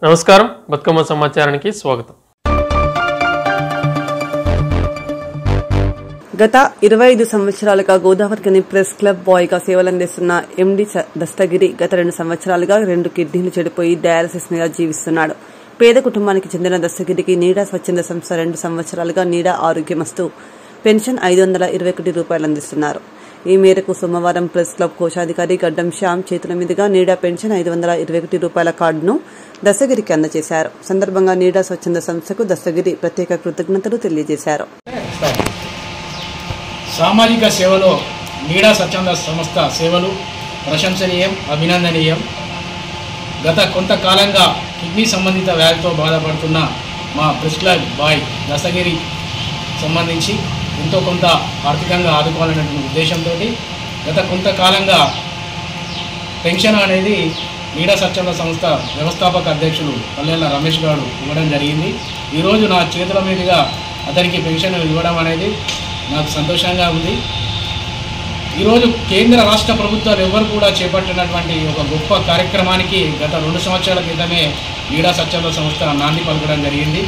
నమస్కారం, బతుకమ్మ సమాచారానికి స్వాగతం. గత 25 సంవత్సరాలుగా గోదావరికని ప్రెస్ క్లబ్ బాయ్ గా సేవలందిస్తున్న ఎండి దస్తగిరి గత 2 సంవత్సరాలుగా 2 కిడ్నీలు చెడిపోయి డయాలసిస్ మీద జీవిస్తున్నాడు. పేద కుటుంబానికి చెందిన దస్తగిరికి నీడా స్వచ్ఛంద సంస్థ 2 సంవత్సరాలుగా నీడా ఆరోగ్యమస్తు పెన్షన్ 521 రూపాయలు అందిస్తున్నారు. ఈ మేరకు సోమవారం ప్రెస్ క్లబ్ కోశాధికారి గడ్డం శ్యామ్ చేతుల మీదుగా నీడా పెన్షన్ 521 రూపాయల కార్డును దస్తగిరికి అందజేశారు. సందర్భంగా నీడా స్వచ్ఛంద సంస్థకు దస్తగిరి ప్రత్యేక కృతజ్ఞతలు తెలియజేశారు. సామాజిక సేవలో నీడా స్వచ్ఛంద సంస్థ సేవలు ప్రశంసనీయం, అభినందనీయం. గత కొంతకాలంగా కిడ్నీ సంబంధిత వ్యాధితో బాధపడుతున్న మా ప్రెస్ క్లబ్ బాయ్ దస్తగిరి సంబంధించి ఎంతో కొంత ఆర్థికంగా ఆదుకోవాలనేటువంటి ఉద్దేశంతో గత కొంతకాలంగా పెన్షన్ అనేది నీడా స్వచ్ఛంద సంస్థ వ్యవస్థాపక అధ్యక్షులు పల్లెల రమేష్ గారు ఇవ్వడం జరిగింది. ఈరోజు నా చేతుల మీదుగా అతనికి పెన్షన్ ఇవ్వడం అనేది నాకు సంతోషంగా ఉంది. ఈరోజు కేంద్ర రాష్ట్ర ప్రభుత్వాలు ఎవరు కూడా చేపట్టినటువంటి ఒక గొప్ప కార్యక్రమానికి గత 2 సంవత్సరాల క్రితమే నీడా స్వచ్ఛంద సంస్థ నాంది పలకడం జరిగింది.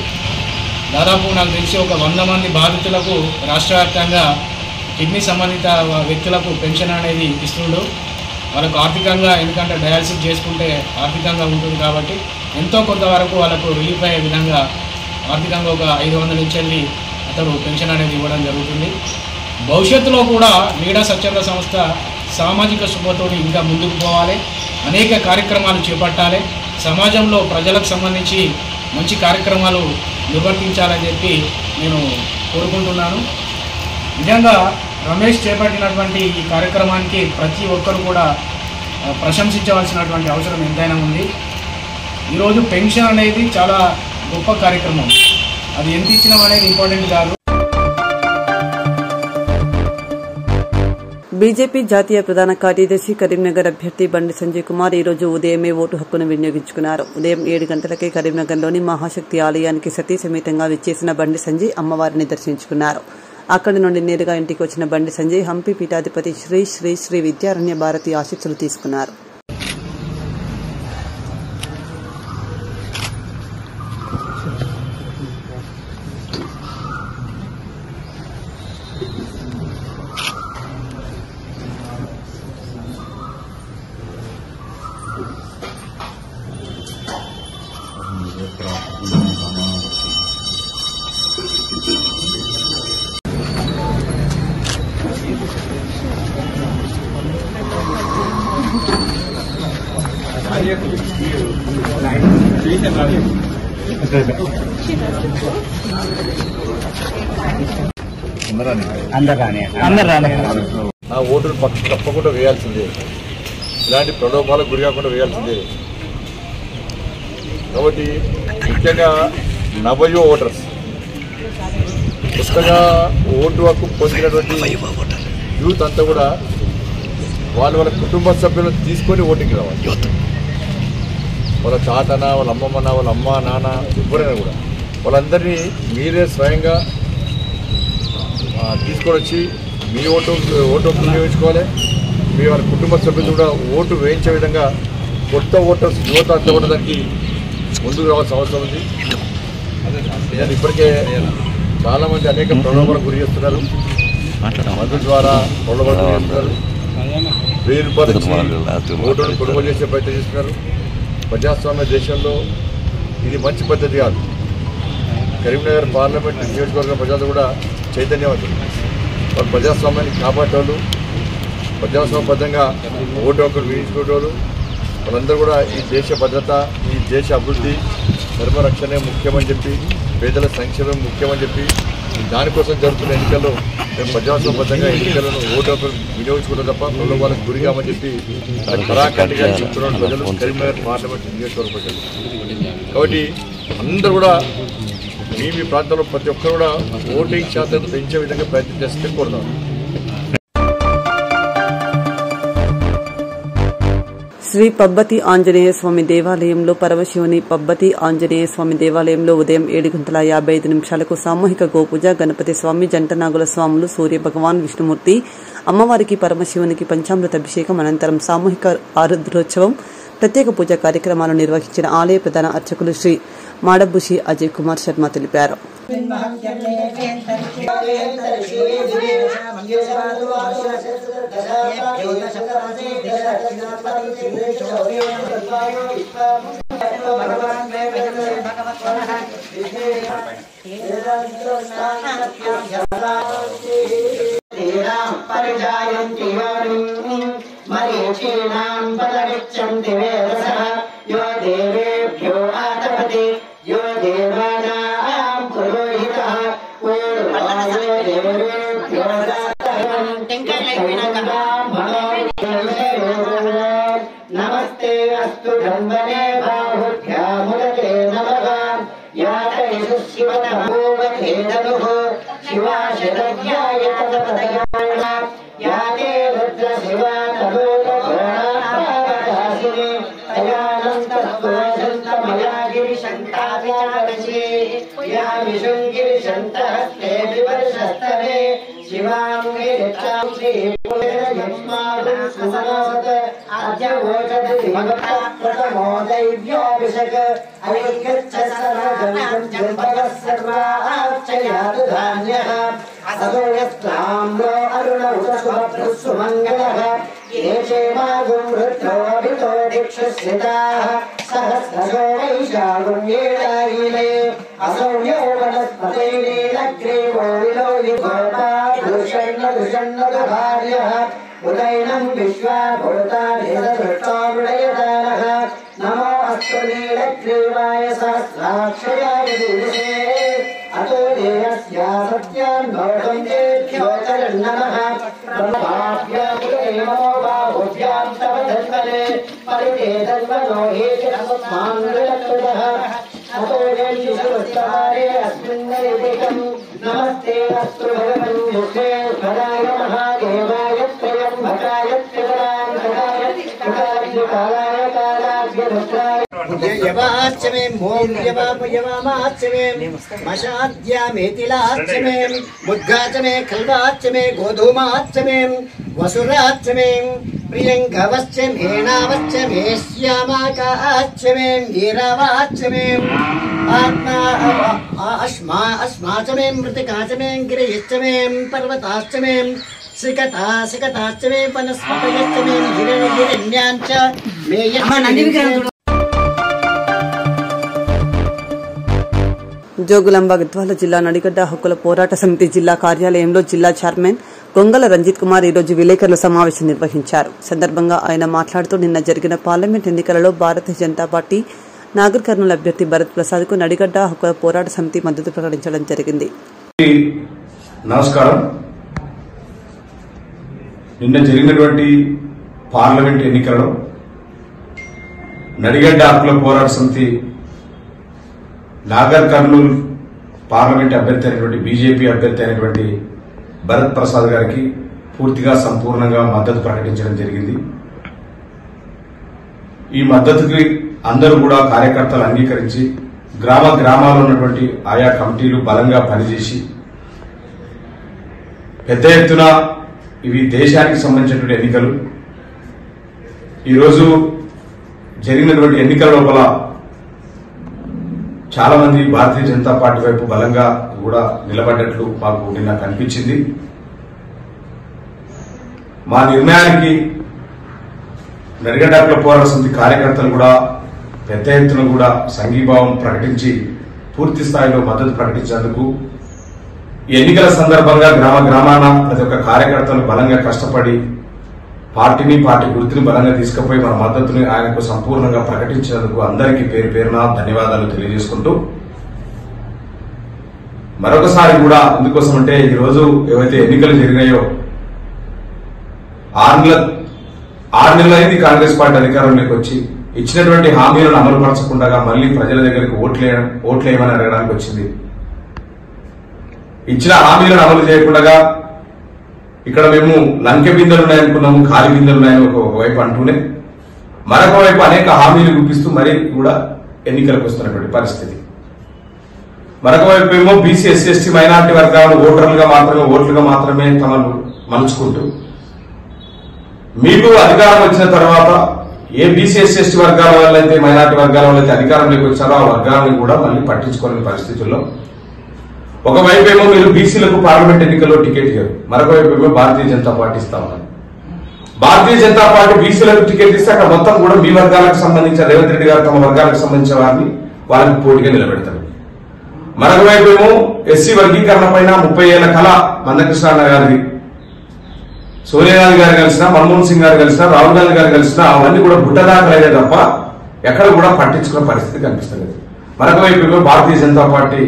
దాదాపు నాకు తెలిసి ఒక 100 మంది బాధితులకు రాష్ట్ర వ్యాప్తంగా కిడ్నీ సంబంధిత వ్యక్తులకు పెన్షన్ అనేది ఇస్తుండ్రు. వాళ్ళకు ఆర్థికంగా, ఎందుకంటే డయాలసిస్ చేసుకుంటే ఆర్థికంగా ఉంటుంది కాబట్టి ఎంతో కొంతవరకు వాళ్ళకు రిలీఫ్ అయ్యే విధంగా ఆర్థికంగా ఒక 500 నుంచి వెళ్ళి అతడు పెన్షన్ అనేది ఇవ్వడం జరుగుతుంది. భవిష్యత్తులో కూడా నీడా స్వచ్ఛంద సంస్థ సామాజిక శుభతో ఇంకా ముందుకు పోవాలి, అనేక కార్యక్రమాలు చేపట్టాలి, సమాజంలో ప్రజలకు సంబంధించి మంచి కార్యక్రమాలు నిర్వర్తించాలని చెప్పి నేను కోరుకుంటున్నాను. నిజంగా రమేష్ చేపట్టినటువంటి ఈ కార్యక్రమానికి ప్రతి ఒక్కరు కూడా ప్రశంసించవలసినటువంటి అవసరం ఎంతైనా ఉంది. ఈరోజు పెన్షన్ అనేది చాలా గొప్ప కార్యక్రమం, అది ఎంత ఇచ్చినాం అనేది ఇంపార్టెంట్ కాదు. బీజేపీ జాతీయ ప్రధాన కార్యదర్శి కరీంనగర్ అభ్యర్థి బండి సంజయ్ కుమార్ ఈ రోజు ఉదయమే ఓటు హక్కును వినియోగించుకున్నారు. ఉదయం 7 గంటలకే కరీంనగర్లోని మహాశక్తి ఆలయానికి సతీ సమేతంగా విచ్చేసిన బండి సంజయ్ అమ్మవారిని దర్శించుకున్నారు. అక్కడి నుండి నేరుగా ఇంటికి వచ్చిన బండి సంజయ్ హంపి పీఠాధిపతి శ్రీ శ్రీ శ్రీ విద్యారణ్య భారతి ఆశీస్సులు తీసుకున్నారు. నా ఓటును తప్పకుండా వేయాల్సిందే, ఇలాంటి ప్రలోభాలకు గురి కాకుండా వేయాల్సిందే. కాబట్టి ముఖ్యంగా నవయువ ఓటర్స్, కొత్తగా ఓటు హక్కు పొందినటువంటి యూత్ అంతా కూడా వాళ్ళ కుటుంబ సభ్యులను తీసుకొని ఓటింగ్కి రావాలి. వాళ్ళ తాతన, వాళ్ళ అమ్మమ్మన, వాళ్ళ అమ్మ నాన్న ఎవరైనా కూడా వాళ్ళందరినీ మీరే స్వయంగా తీసుకొని వచ్చి మీ ఓటు వినియోగించుకోవాలి. మీ వాళ్ళ కుటుంబ సభ్యులు కూడా ఓటు వేయించే విధంగా కొత్త ఓటర్స్ యువత అంతా కూడా దానికి ముందుకు రావాల్సిన అవసరం ఉంది. నేను ఇప్పటికే చాలామంది అనేక ప్రలోభాలకు గురి చేస్తున్నారు, మందుల ద్వారా ప్రలోభాలు చేస్తున్నారు, 1000 రూపాయలు ఓటును కొనుగోలు చేసే ప్రయత్నం చేస్తున్నారు. ప్రజాస్వామ్య దేశంలో ఇది మంచి పద్ధతి కాదు. కరీంనగర్ పార్లమెంట్ నియోజకవర్గ ప్రజలు కూడా చైతన్యవంతులు, వాళ్ళు ప్రజాస్వామ్యాన్ని కాపాడేవాళ్ళు, ప్రజాస్వామ్యబద్ధంగా ఓటు హక్కులు వినియోగించుకునేవాళ్ళు. వాళ్ళందరూ కూడా ఈ దేశ భద్రత, ఈ దేశ అభివృద్ధి, ధర్మరక్షణే ముఖ్యమని చెప్పి, పేదల సంక్షేమం ముఖ్యమని చెప్పి దానికోసం జరుగుతున్న ఎన్నికల్లో మేము ప్రజాస్వామ్యబద్ధంగా ఎన్నికలను ఓటు హక్కులు వినియోగించుకుంటాం తప్ప ప్రలోభాలకు గురిగామని చెప్పి కరాఖండిగా చెప్తున్న ప్రజలు కరీంనగర్ పార్లమెంట్ నియోజకవర్గ ప్రజలు. కాబట్టి అందరూ కూడా మీ ప్రాంతంలో ప్రతి ఒక్కరు కూడా ఓటింగ్ శాతం పెంచే విధంగా ప్రయత్నం చేస్తే కోరుతాం. శ్రీ పబ్బతి ఆంజనేయ స్వామి దేవాలయంలో పరమశివుని పబ్బతి ఆంజనేయ స్వామి దేవాలయంలో ఉదయం 7:55 సామూహిక గోపూజ, గణపతి స్వామి, జంటనాగుల స్వాములు, సూర్య భగవాన్, విష్ణుమూర్తి, అమ్మవారికి పరమశివునికి పంచామృత అభిషేకం అనంతరం సామూహిక ఆరుద్రోత్సవం ప్రత్యేక పూజా కార్యక్రమాలు నిర్వహించిన ఆలయ ప్రధాన అర్చకులు శ్రీ మాడబుషి అజయ్ కుమార్ శర్మ తెలిపారు. यो देवेभ्यो आतपति यो देवानां पुरोहितः पूर्वायो देवेभ्यो नमस्ते अस्तु धन्वने बाहुभ्यामुदते नमः यातयिषु शिवतमोवधे दनुः शिवा शरद्याय तदपदयाण याते रुद्रशिवा तनोतघोणापावकाशिनी तयानन्तस्त्वजन्तमया गिरिशङ्काभिचाकशी या विशुङ्गिरिशन्तहस्ते विवर्षस्तवे शिवां गिरिक्षां श्रीपुरेरयस्माकं सुमनोत अद्य वोचति भगवता प्रथमो दैव्याभिषेक ऐक्यच्च सर्वजन्तं जन्मतः सर्वार्चयातु धान्यः असतो यस्ताम्रो अरुण उत शुभमङ्गलः ये चेमागुं रुद्रोऽभितो दिक्षुस्थिताः सहस्रशो वैशागुं येडायिले असौ यो वनस्पते नीलग्रीवो विलोलिगोपा दुषण्णदुभार्यः उदैनं विश्वाभूतानिधृष्टोमृडयदानः नमो अस्तु नीलग्रीवाय सहस्राक्षयाय दिवसे अतो देहस्या सत्यान् भवतं तेभ्योऽतरं नमः ब्रह्माभ्यामुदेवो बाहुभ्यां तव धन्वने परिते धन्वनो हेति नमस्माङ्गलकृतः अतो जयिषुरुत्तमारे अस्मिन्नैतिकं नमस्ते अस्तु भगवन् विश्वेश्वराय महादेवाय त्र्यम्बकाय त्रिपुरान्तकाय त्रिकालाय कालाभ्यनुष्ठाय यवाच्यमे मोर्यवामाच्यमे मशाद्यामेतिलाच्यमे मुद्गाच्यमे खल्वाच्यमे गोधूमाच्यमे वसुराच्यमे प्रियङ्गवच्यमे नावच्यमे श्यामाकाच्यमे वीरावाच्यमे आत्मा अस्माच्यमे मृतिकाच्यमे गिरियच्यमे पर्वताच्यमे सिकताच्यमे वनस्पतयच्यमे हिरण्याञ्च मे జోగులాంబ గద్వాల జిల్లా నడిగడ్డ హక్కుల పోరాట సమితి జిల్లా కార్యాలయంలో జిల్లా చైర్మన్ గొంగల రంజిత్ కుమార్ ఈరోజు విలేకరుల సమావేశం నిర్వహించారు. సందర్భంగా ఆయన మాట్లాడుతూ నిన్న జరిగిన పార్లమెంట్ ఎన్నికలలో భారతీయ జనతా పార్టీ నాగర్ కర్నూలు అభ్యర్థి భరత్ ప్రసాద్ కు నడిగడ్డ హక్కుల పోరాట సమితి మద్దతు ప్రకటించడం జరిగింది. నమస్కారం. నిన్న జరిగినటువంటి పార్లమెంట్ ఎన్నికలలో నడిగడ్డ హక్కుల పోరాట సమితి నాగర్ కర్నూలు పార్లమెంట్ అభ్యర్థి అయినటువంటి బీజేపీ అభ్యర్థి అయినటువంటి భరత్ ప్రసాద్ గారికి పూర్తిగా సంపూర్ణంగా మద్దతు ప్రకటించడం జరిగింది. ఈ మద్దతుకి అందరూ కూడా కార్యకర్తలు అంగీకరించి గ్రామాల్లో ఉన్నటువంటి ఆయా కమిటీలు బలంగా పనిచేసి పెద్ద ఎత్తున ఇవి దేశానికి సంబంధించినటువంటి ఎన్నికలు. ఈరోజు జరిగినటువంటి ఎన్నికల లోపల చాలా మంది భారతీయ జనతా పార్టీ వైపు బలంగా కూడా నిలబడ్డట్లు మాకు నిన్న కనిపించింది. మా నిర్ణయానికి నడిగడ్డ హక్కుల పోరాట సమితి కార్యకర్తలు కూడా పెద్ద ఎత్తున కూడా సంఘీభావం ప్రకటించి పూర్తి స్థాయిలో మద్దతు ప్రకటించేందుకు ఎన్నికల సందర్భంగా గ్రామాన ప్రతి ఒక్క కార్యకర్తలు బలంగా కష్టపడి పార్టీ గుర్తుని బలంగా తీసుకుపోయి మన మద్దతుని ఆయనకు సంపూర్ణంగా ప్రకటించినందుకు అందరికీ పేరు పేరున ధన్యవాదాలు తెలియజేసుకుంటూ మరొకసారి కూడా ఎందుకోసమంటే ఈరోజు ఏవైతే ఎన్నికలు జరిగాయో 6 నెలలైంది కాంగ్రెస్ పార్టీ అధికారంలోకి వచ్చి ఇచ్చినటువంటి హామీలను అమలు పరచకుండా మళ్లీ ప్రజల దగ్గరికి ఓట్లేయమని అడగడానికి వచ్చింది. ఇచ్చిన హామీలను అమలు చేయకుండా ఇక్కడ మేము లంకె బిందెలున్నాయనుకున్నాము, ఖాళీ బిందెలున్నాయని ఒకవైపు అంటూనే మరొక వైపు అనేక హామీలు చూపిస్తూ మరీ కూడా ఎన్నికలకు వస్తున్నటువంటి పరిస్థితి. మరొక వైపు ఏమో బీసీ ఎస్సీ ఎస్టీ మైనార్టీ వర్గాలు ఓట్లుగా మాత్రమే తమను మలుచుకుంటూ మీకు అధికారం వచ్చిన తర్వాత ఏ బీసీ ఎస్సీ ఎస్టీ వర్గాల వాళ్ళైతే మైనార్టీ వర్గాల వాళ్ళైతే అధికారంలోకి వచ్చారో ఆ వర్గాలను కూడా మళ్ళీ పట్టించుకోలేని పరిస్థితుల్లో ఒకవైపు ఏమో మీరు బీసీలకు పార్లమెంట్ ఎన్నికల్లో టికెట్ ఇవ్వరు, మరొక వైపు ఏమో భారతీయ జనతా పార్టీ ఇస్తా ఉన్నారు. భారతీయ జనతా పార్టీ బీసీలకు టికెట్ ఇస్తే అక్కడ మొత్తం కూడా మీ వర్గాలకు సంబంధించిన రేవంత్ రెడ్డి గారు తమ వర్గాలకు సంబంధించిన వారిని వాళ్ళకి పోటీగా నిలబెడతారు. మరొక వైపు ఏమో ఎస్సీ వర్గీకరణ పైన 30 ఏళ్ల కళ మందకృష్ణ గారిది, సోనియా గాంధీ గారు కలిసినా, మన్మోహన్ సింగ్ గారు కలిసినా, రాహుల్ గాంధీ గారు కలిసినా అవన్నీ కూడా బుట్టదాఖలయ్యే తప్ప ఎక్కడ కూడా పట్టించుకున్న పరిస్థితి కనిపిస్తలేదు. మరొక వైపు ఏమో భారతీయ జనతా పార్టీ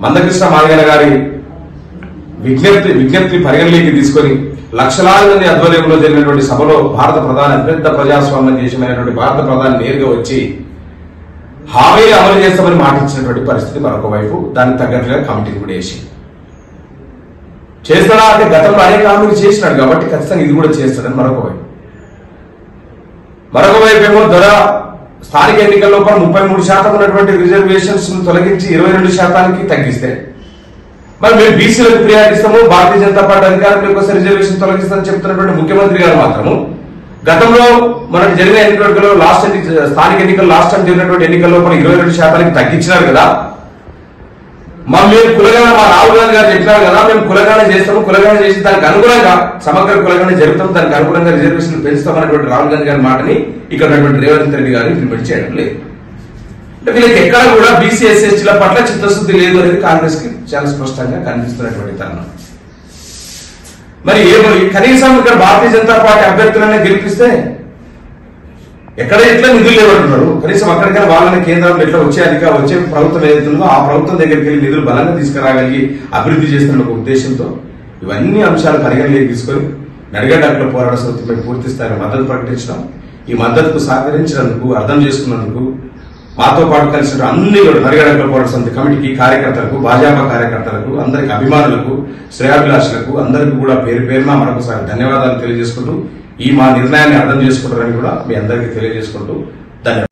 మందకృష్ణ మాదిగల గారి విజ్ఞప్తి పరిగణలోకి తీసుకొని లక్షలాది మంది ఆధ్వర్యంలో జరిగినటువంటి సభలో భారత ప్రధాని అతిపెద్ద ప్రజాస్వామ్య దేశమైనటువంటి భారత ప్రధాని నేరుగా వచ్చి హామీలు అమలు చేస్తామని మాటిచ్చినటువంటి పరిస్థితి మరొక వైపు. దానికి తగ్గట్టుగా కమిటీని కూడా వేసి చేస్తాడా అంటే గతంలో అనేక హామీలు చేసినాడు కాబట్టి ఖచ్చితంగా ఇది కూడా చేస్తాడని మరొక వైపు ఏమో స్థానిక ఎన్నికల్లో 33% ఉన్నటువంటి రిజర్వేషన్స్ తొలగించి 22% తగ్గిస్తే మరి మేము బీసీలకు ప్రియారిటీ ఇస్తాము, భారతీయ జనతా పార్టీ అధికారంలోకి వస్తే రిజర్వేషన్ తొలగిస్తామని చెప్తున్నటువంటి ముఖ్యమంత్రి గారు మాత్రము గతంలో మనకు జరిగిన ఎన్నికల్లో స్థానిక ఎన్నికలు లాస్ట్ టైం జరిగినటువంటి ఎన్నికల్లో 22% తగ్గించినారు కదా. మేము కులగణ మా రాహుల్ గాంధీ గారు చెప్పినారు కదా, మేము కులగణ చేస్తాము, కులగణ చేసి దానికి అనుగుణంగా సమగ్ర కులగణ జరుగుతాం, దానికి అనుగుణంగా రిజర్వేషన్ పెంచుతామన్నటువంటి రాహుల్ గాంధీ గారి మాటని ఇక్కడ ఉన్నటువంటి రేవంత్ రెడ్డి గారు ఇంప్లిమెంట్ చేయడం లేదు. అంటే వీళ్ళకి ఎక్కడ కూడా బీసీ ఎస్సీ ఎస్టీల పట్ల చిత్తశుద్ధి లేదు అనేది కాంగ్రెస్ కి చాలా స్పష్టంగా కనిపిస్తున్నటువంటి తరుణం. మరి కనీసం ఇక్కడ భారతీయ జనతా పార్టీ అభ్యర్థులనే గెలిపిస్తే ఎక్కడ ఎట్లా నిధులు లేవంటున్నారు, కనీసం అక్కడికైనా వాళ్ళని కేంద్రంలో ఎట్లా వచ్చే ప్రభుత్వం ఏదైతుందో ఆ ప్రభుత్వం దగ్గరికి వెళ్ళి నిధులు బలంగా తీసుకురాగలిగి అభివృద్ధి చేస్తున్న ఒక ఉద్దేశంతో ఇవన్నీ అంశాలు పరిగణలోకి తీసుకొని నడిగడ్డ అక్కడ పోరాట సమితిపై పూర్తి స్థాయిలో మద్దతు ప్రకటించడం, ఈ మద్దతుకు సహకరించినందుకు, అర్థం చేసుకున్నందుకు మాతో పాటు కలిసిన అన్ని నడిగడ్డ పోరాట సమితి కమిటీకి, కార్యకర్తలకు, భాజపా కార్యకర్తలకు, అందరికి అభిమానులకు, శ్రేయాభిలాషులకు అందరికీ కూడా పేరు పేరున మరొకసారి ధన్యవాదాలు తెలియజేసుకుంటూ ఈ మా నిర్ణయాన్ని అర్థం చేసుకుంటారని కూడా మీ అందరికీ తెలియజేసుకుంటూ ధన్యవాదాలు.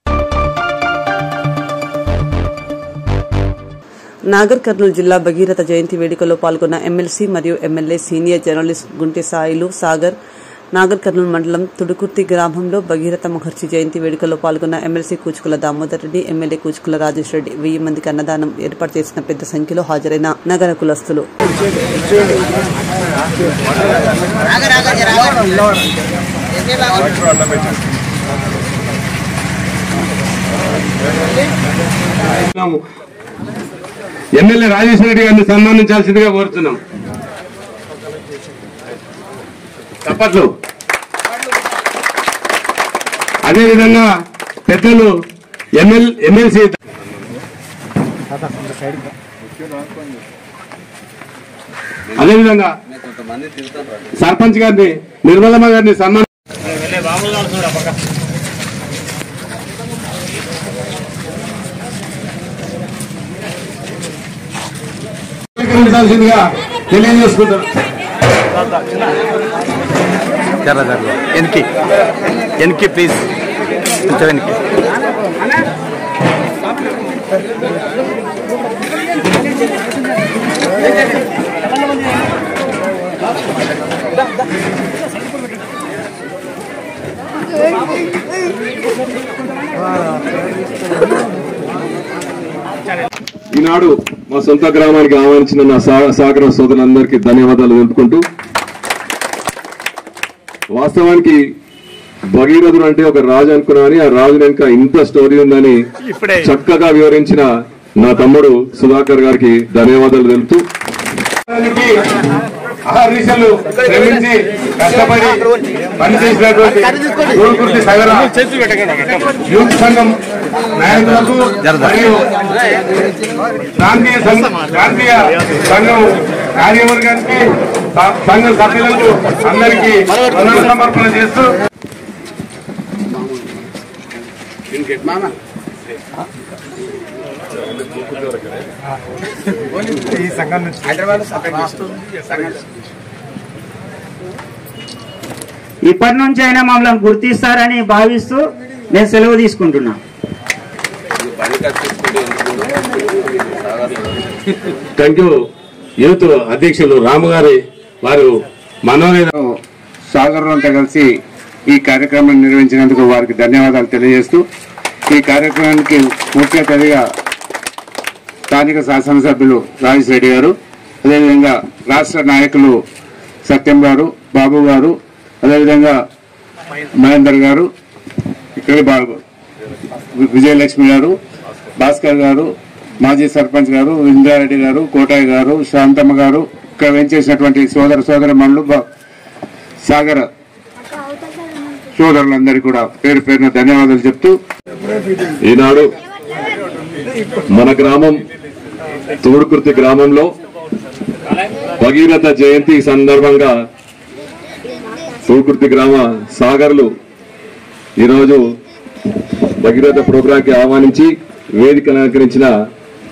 నాగర్ కర్నూలు జిల్లా భగీరథ జయంతి వేడుకలో పాల్గొన్న ఎమ్మెల్సీ మరియు MLA senior journalist Gunte Sailu Sagar Nagarkurnool మండలం తుడుకుర్తి గ్రామంలో భగీరథ మహర్షి జయంతి వేడుకలో పాల్గొన్న ఎమ్మెల్సీ కూచుకుల దామోదర్ రెడ్డి, ఎమ్మెల్యే కూచుకుల రాజేష్ రెడ్డి 1000 మందికి అన్నదానం ఏర్పాటు చేసిన పెద్ద సంఖ్యలో హాజరైన నగర కులస్తులు. ఎమ్మెల్యే రాజేష్ రెడ్డి గారిని సన్మానించాల్సిందిగా కోరుతున్నాం. తప్పట్లు. అదేవిధంగా పెద్దలు ఎమ్మెల్సీ అదేవిధంగా సర్పంచ్ గారిని నిర్మలమ్మ గారిని సన్మానించాల్సిందిగా తెలియజేసుకుంటారు. ఎన్కి ప్లీజ్ వెనక్కి. ఈనాడు మా సొంత గ్రామానికి ఆహ్వానించిన నా సాగర సోదరులందరికీ ధన్యవాదాలు తెలుపుకుంటూ, వాస్తవానికి భగీరథుడు అంటే ఒక రాజు అనుకున్నాని, ఆ రాజు వెనుక ఇంత స్టోరీ ఉందని చక్కగా వివరించిన నా తమ్ముడు సుధాకర్ గారికి ధన్యవాదాలు తెలుపుతూ, అహర్నిశలు శ్రమించి కష్టపడి పనిచేసినటువంటి తుడుకుర్తి సగర యూత్ సంఘం నాయకులకు మరియు ప్రాంతీయ సంఘం కార్యవర్గానికి, సంఘం సభ్యులకు అందరికీ సమర్పణ చేస్తూ ఇప్పటి నుంచి అయినా మమ్మల్ని గుర్తిస్తారని భావిస్తూ నేను సెలవు తీసుకుంటున్నా. Thank you. యూత్ అధ్యక్షులు రాము గారి వారు మనోవేద సాగర్ అంతా కలిసి ఈ కార్యక్రమాన్ని నిర్వహించినందుకు వారికి ధన్యవాదాలు తెలియజేస్తూ ఈ కార్యక్రమానికి ముఖ్య అతిథిగా స్థానిక శాసనసభ్యులు రాజేష్ రెడ్డి గారు, అదేవిధంగా రాష్ట్ర నాయకులు సత్యం గారు, బాబు గారు, అదేవిధంగా మహేందర్ గారు, ఇక్కడ విజయలక్ష్మి గారు, భాస్కర్ గారు, మాజీ సర్పంచ్ గారు, ఇంద్రారెడ్డి గారు, కోటయ్య గారు, శాంతమ్మ గారు, ఇక్కడ వెంచేసినటువంటి సోదర మనులు సాగర సోదరులందరికీ కూడా పేరు పేరున ధన్యవాదాలు చెప్తూ ఈనాడు మన గ్రామం తోడుకుర్తి గ్రామంలో భగీరథ జయంతి సందర్భంగా తోడుకుర్తి గ్రామ సాగర్లు ఈరోజు భగీరథ ప్రోగ్రాంకి ఆహ్వానించి వేదిక అలంకరించిన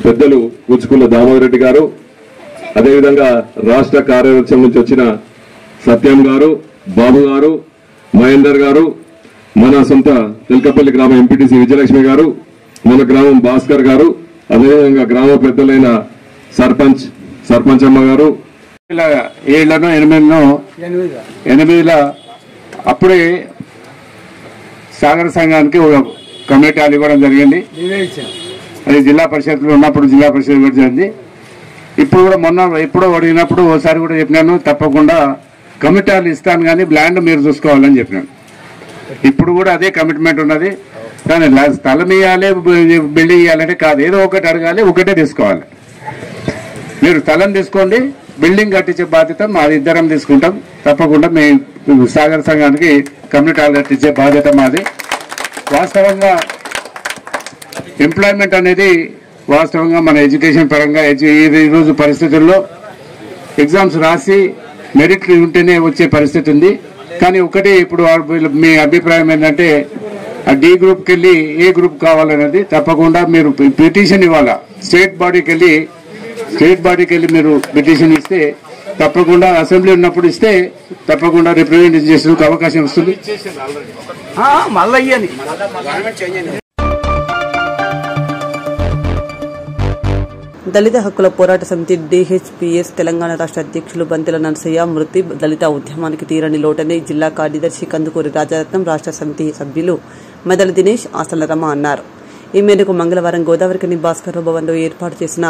పెద్దలు కూచుకుల్ల దామోదర్ రెడ్డి గారు, అదేవిధంగా రాష్ట్ర కార్యదర్శి నుంచి వచ్చిన సత్యం గారు, బాబు గారు, మహేందర్ గారు, మన సొంత తెల్కపల్లి గ్రామ ఎంపీటీసీ విజయలక్ష్మి గారు, మన గ్రామం భాస్కర్ గారు, అదేవిధంగా గ్రామ పెద్దలైన సర్పంచమ్మ గారు 7 8 అప్పుడే సాగర సంఘానికి ఒక కమిటీలు ఇవ్వడం జరిగింది. అది జిల్లా పరిషత్లో ఉన్నప్పుడు జిల్లా పరిషత్ ఇవ్వడం జరిగింది. ఇప్పుడు కూడా ఎప్పుడో అడిగినప్పుడు ఒకసారి కూడా చెప్పినాను, తప్పకుండా కమిటీలు ఇస్తాను కానీ ల్యాండ్ మీరు చూసుకోవాలని చెప్పినాను. ఇప్పుడు కూడా అదే కమిట్మెంట్ ఉన్నది. కానీ స్థలం ఇవ్వాలి, బిల్డింగ్ ఇవ్వాలంటే కాదు, ఏదో ఒకటి అడగాలి, ఒకటే తీసుకోవాలి. మీరు స్థలం తీసుకోండి, బిల్డింగ్ కట్టించే బాధ్యత మాది, ఇద్దరం తీసుకుంటాం. తప్పకుండా మీ సాగర సంఘానికి కమ్యూనిటీ కట్టించే బాధ్యత మాది. వాస్తవంగా ఎంప్లాయ్మెంట్ అనేది వాస్తవంగా మన ఎడ్యుకేషన్ పరంగా ఈరోజు పరిస్థితుల్లో ఎగ్జామ్స్ రాసి మెరిట్ ఉంటేనే వచ్చే పరిస్థితి ఉంది. కానీ ఒకటి ఇప్పుడు మీ అభిప్రాయం ఏంటంటే ఆ డి గ్రూప్కి వెళ్ళి ఏ గ్రూప్ కావాలనేది తప్పకుండా మీరు పిటిషన్ ఇవ్వాలా. స్టేట్ బాడీకి వెళ్ళి మీరు పిటిషన్ ఇస్తే తప్పకుండా అసెంబ్లీ ఉన్నప్పుడు ఇస్తే తప్పకుండా రిప్రజెంట్ చేసేందుకు అవకాశం వస్తుంది. దళిత హక్కుల పోరాట సమితి DHPS తెలంగాణ రాష్ట్ర అధ్యక్షులు బంతెల నరసయ్య మృతి దళిత ఉద్యమానికి తీరని లోటని జిల్లా కార్యదర్శి కందుకూరి రాజారత్నం, రాష్ట్ర సమితి సభ్యులు మెదల దినేష్, ఆసలరమ అన్నారు. ఈ మేరకు మంగళవారం గోదావరికని భాస్కర్ భవన్లో ఏర్పాటు చేసిన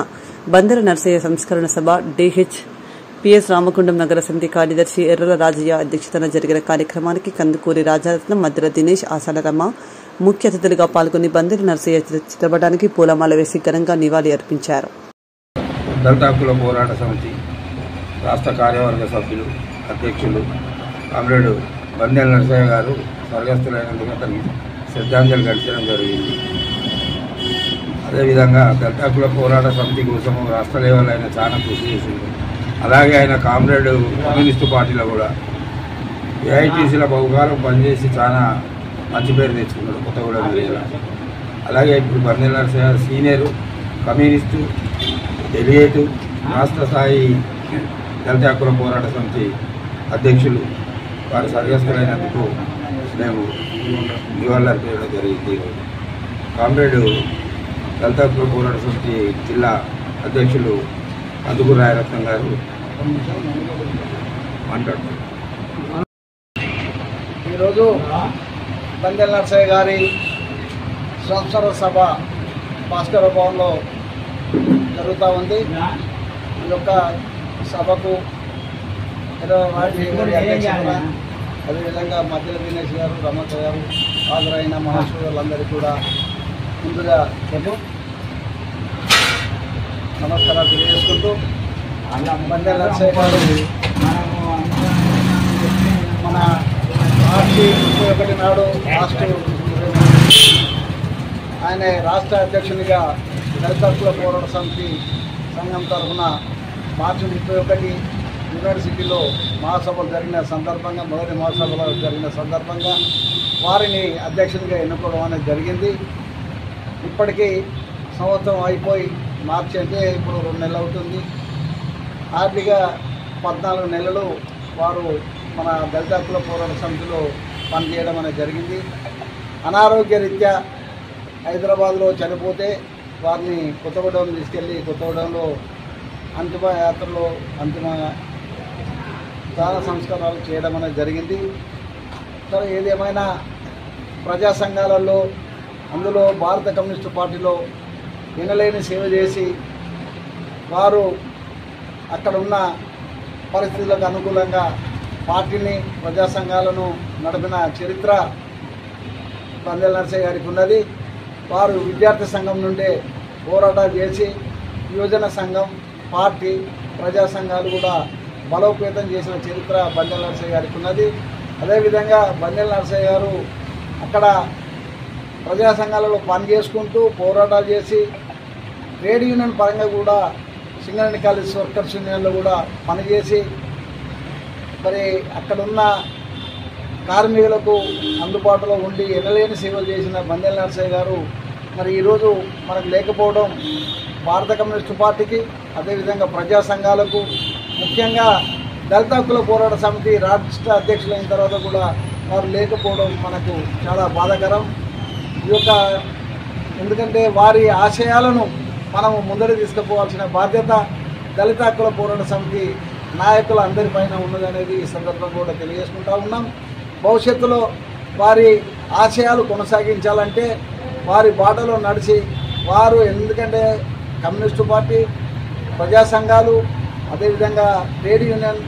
బందెల నరసయ్య సంస్కరణ సభ DHPS రామగుండం నగర సమితి కార్యదర్శి ఎర్రల రాజయ్య అధ్యక్షతన జరిగిన కార్యక్రమానికి కందుకూరి రాజారత్నం, మెదల దినేష్, ఆసలరమ ముఖ్య అతిథులుగా పాల్గొని బందెల నరసయ్య చిత్రపటానికి పూలమాల వేసి ఘనంగా నివాళి అర్పించారు. దళిత హక్కుల పోరాట సమితి రాష్ట్ర కార్యవర్గ సభ్యులు అధ్యక్షులు కామ్రేడు బందెల నరసయ్య గారు స్వర్గస్థులైనందుకు అతనికి శ్రద్ధాంజలి ఘటించడం జరిగింది. అదేవిధంగా దళిత హక్కుల పోరాట సమితి కోసము రాష్ట్ర లెవెల్ ఆయన చాలా కృషి చేసింది. అలాగే ఆయన కామ్రేడ్ కమ్యూనిస్టు పార్టీలో కూడా ఏఐటీసీల బహుకాలం పనిచేసి చాలా మంచి పేరు తెచ్చుకున్నాడు కొత్తగూడెం జిల్లా. అలాగే ఇప్పుడు బందెల నరసయ్య సీనియరు కమ్యూనిస్టు డెలిగేటు రాష్ట్ర స్థాయి దళిత హక్కుల పోరాట సమితి అధ్యక్షులు. వారు స్వర్గస్థులైనందుకు మేము నివాళులర్పించడం జరిగింది. కామ్రేడు దళిత హక్కుల పోరాట సమితి జిల్లా అధ్యక్షులు కందుకూరి రాజరత్నం గారు మాట్లాడుతున్నారు. ఈరోజు బందెల నరసయ్య గారి సంస్కరణ సభ భాస్కర్ భవన్లో జరుగుతూ ఉంది. ఈ యొక్క సభకు అధ్యక్షులుగా అదేవిధంగా మధ్యల దినేష్ గారు, రమత గారు హాజరైన మహాశివులందరికీ కూడా ముందుగా నమస్కారాలు తెలియజేసుకుంటూ బందెల నరసయ్య గారు మన మార్చి 31 నాడు ఆయన రాష్ట్ర అధ్యక్షునిగా దళిత హక్కుల పోరాట సమితి సంఘం తరఫున మార్చి 31 యూనివర్సిటీలో మహాసభలు జరిగిన సందర్భంగా, మొదటి మహాసభలు జరిగిన సందర్భంగా వారిని అధ్యక్షునిగా ఎన్నుకోవడం అనేది జరిగింది. ఇప్పటికీ సంవత్సరం అయిపోయి మార్చి అంటే ఇప్పుడు 2 నెలలు అవుతుంది. ఆర్థిక 14 నెలలు వారు మన దళిత హక్కుల పోరాట సమితిలో పనిచేయడం అనేది జరిగింది. అనారోగ్య రీత్యా హైదరాబాద్లో చనిపోతే వారిని కొత్తగూడెం తీసుకెళ్ళి కొత్తగూడెంలో అంతిమ యాత్రలో అంతిమ దాన సంస్కారాలు చేయడం అనేది జరిగింది. సరే ఏదేమైనా ప్రజా సంఘాలలో అందులో భారత కమ్యూనిస్టు పార్టీలో వినలేని సేవ చేసి వారు అక్కడ ఉన్న పరిస్థితులకు అనుకూలంగా పార్టీని ప్రజా సంఘాలను నడిపిన చరిత్ర బందెల నరసయ్య గారికి ఉన్నది. వారు విద్యార్థి సంఘం నుండే పోరాటాలు చేసి యువజన సంఘం, పార్టీ, ప్రజా సంఘాలు కూడా బలోపేతం చేసిన చరిత్ర బందెల నరసయ్య గారికి ఉన్నది. అదేవిధంగా బందెల నరసయ్య గారు అక్కడ ప్రజా సంఘాలలో పనిచేసుకుంటూ పోరాటాలు చేసి ట్రేడ్ యూనియన్ పరంగా కూడా సింగరేణి కాలేజ్ వర్కర్స్ యూనియన్లో కూడా పనిచేసి మరి అక్కడున్న కార్మికులకు అందుబాటులో ఉండి ఎనలేని సేవలు చేసిన బందెల నరసయ్య గారు మరి ఈరోజు మనకు లేకపోవడం భారత కమ్యూనిస్టు పార్టీకి, అదేవిధంగా ప్రజా సంఘాలకు, ముఖ్యంగా దళిత హక్కుల పోరాట సమితి రాష్ట్ర అధ్యక్షులైన తర్వాత కూడా వారు లేకపోవడం మనకు చాలా బాధాకరం. ఈ యొక్క ఎందుకంటే వారి ఆశయాలను మనము ముందరికి తీసుకుపోవాల్సిన బాధ్యత దళిత హక్కుల పోరాట సమితి నాయకుల అందరిపైన ఉన్నదనేది ఈ సందర్భంగా కూడా తెలియజేసుకుంటా ఉన్నాం. భవిష్యత్తులో వారి ఆశయాలు కొనసాగించాలంటే వారి బాటలో నడిచి వారు, ఎందుకంటే కమ్యూనిస్టు పార్టీ, ప్రజా సంఘాలు, అదేవిధంగా ట్రేడ్ యూనియన్